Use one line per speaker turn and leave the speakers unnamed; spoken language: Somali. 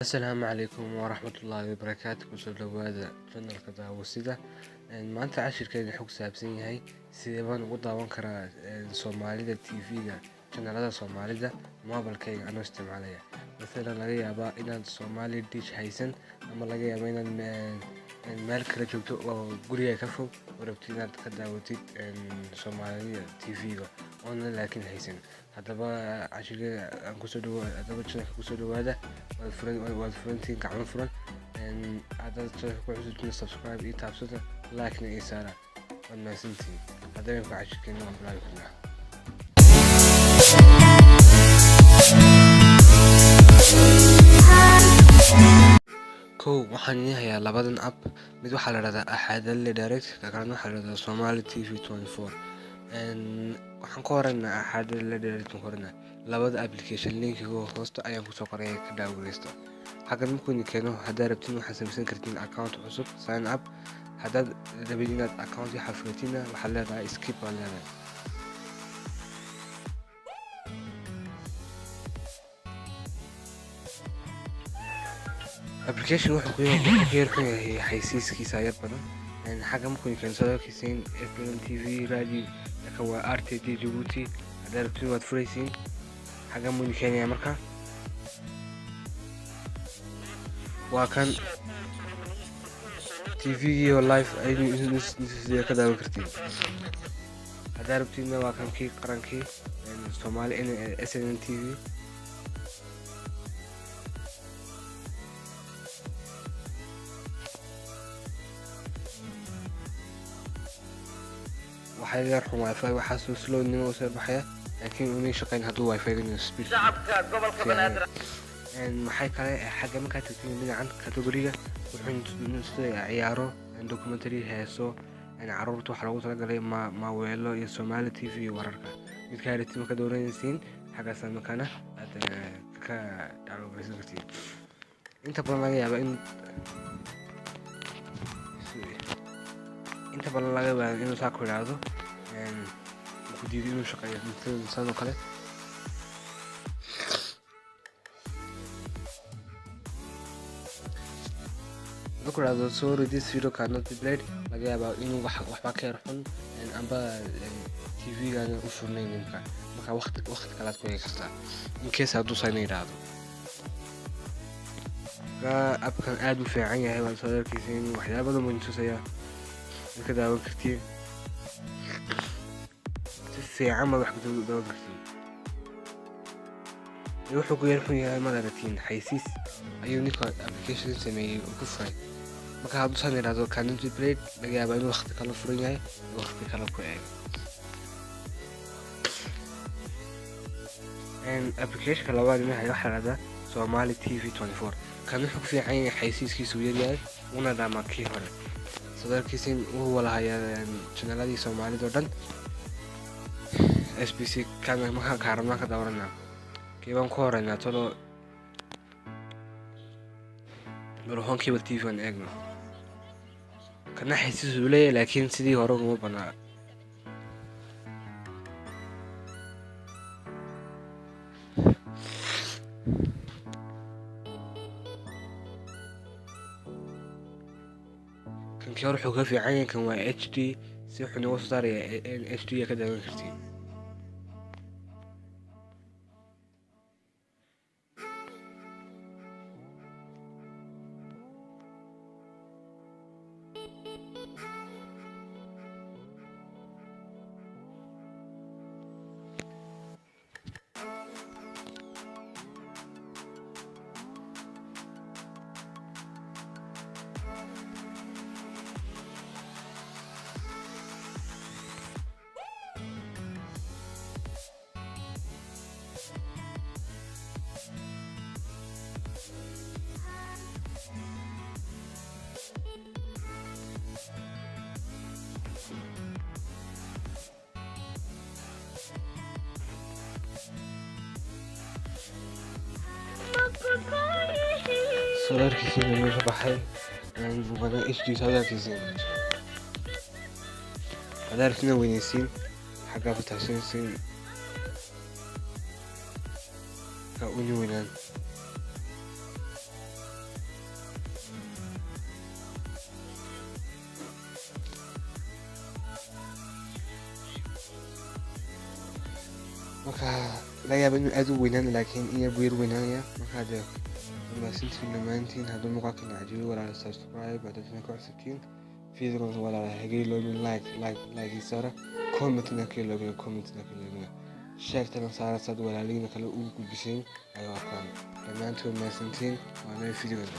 السلام عليكم ورحمة الله وبركاته kusoo dhawaada channelka daawashada maanta cashirkeena xog saabsan yahay sidee baan ugu daawan karaa Soomaalida TV-ga channelada Soomaalida moobilkayga anoo isticmaalaya mesela laga yaabaa inaad Somali dish haysan ama laga yaabaa inaad meel kale joogto oo guriga ka fog oo rabtid inaad ka daawatid Soomaalida TV-ga oona laakiin haysan hadaba cashirkeena aan channelka kusoo dhawaada waad furantiin gacmo furan haddaad channelka ku cusubtiin subscribe iyo taabsada like-na iyo saara waad mahadsantihiin haddaba imika cashirkeena waan bilaabi karnaa waxaan idin hayaa labadan app mid waxaa la dhahdaa Axaadale Direct ka kalena waxaa la dhahdaa Somali TV 24 waxaan ka horeynaa Axaadale Direct ka horeynaa labada application linkiga hoosta ayaan kusoo qoray ka daawageysto xaggan markuu keeno haddaad rabtiin waxaad samaysan kartiin account cusub sign up haddaad rabid inaad account xafratina waxaad leedahay skip baa leedahay application wuxuu ku yahay xaysiiskiisa yar badan xaggan markuu keeno soo arkaysiin FM TV radio ka waa RTD Djibouti haddaad rabtiin waad furaysiin xaggan muu keenaya markaa waa kan TV iyo live aynu sidee ka daawan kartiin haddaad rabtiinna waa kan kii qarankii Somali SNN TV waxay leedahay wifi waxaa soo slow nimo soo baxaya laakiin uu shaqeyn hadduu wifi ga speed shacabka gobolka banaadir maxay kale xagga markaa tagtiin dhinacan category-ga wuxuu ciyaaro documentary heeso carruurta waxa lagu talagalay maaweelo iyo Somali TV iyo wararka mid ka haritiin ka dooranaysiin xaggaas makana aad ka daawageysan kartiin inta badan laga yaabaa inuu saa ku yiraahdo ku diiday inuu shaqeeyo intaan kale dukurado sorry this video cannot be played laga yaabaa inuu waxba ka yarxun amba TV-ga u furnayn marka waqti kale aad ku eegi kartaa in case hadduu sayna yiraahdo appkan aad u fiican yahay waan soo arkaysiin waxyaabo badan buu tusaya ka daawan kartiin si fiican ma wax ku daawan kartiin wuxuu ku yarxun yahay madaratiin xaysiis ayuu ninka application sameeyay oo ku furay marka hadduu san yiraahdo cannot be played laga yaabaa inuu waqti kale furan yahay waqti kale ku eego application labaad waxaa la dhahdaa Somali TV 24 kan wuxuu ku fiican yahay xaysiiskiisu yar yahay una dhama kii hore sadarkiisin uu wala hayaan channeladi Soomaalida oo dhan SBC kan ma ka daawanaa kiibaan ku horeynaa tolo barahoon cable TV aan eegno kana xaysiis uu leeyahay laakiin sidii hore uma banaa kan kii hore wuxuu ka fiican yahay kan waa HD si wuxuu nagu soo saaraya HD ka daawan kartiin صوركيسين اللي صباحي وبدا HD صوركيسين هذا عرفنا وين يسين حاجة في تحسين كأوني وينان marka laga yaabo inuu aad u weynaan laakiin in yar buu yar weynaanaya. marka dee mahadsantiin dhammaantiin. hadduu muuqaalkan cajibo walaal subscribe haddaad channelka ku cusubtiin, videogan walaal haga iloobin like ii saara, comment-na ka iloobin, sheertana saara saad walaalihiina kale ugu gudbiseen ay u arkaan. dhammaantood mahadsantiin. waa noo videogan.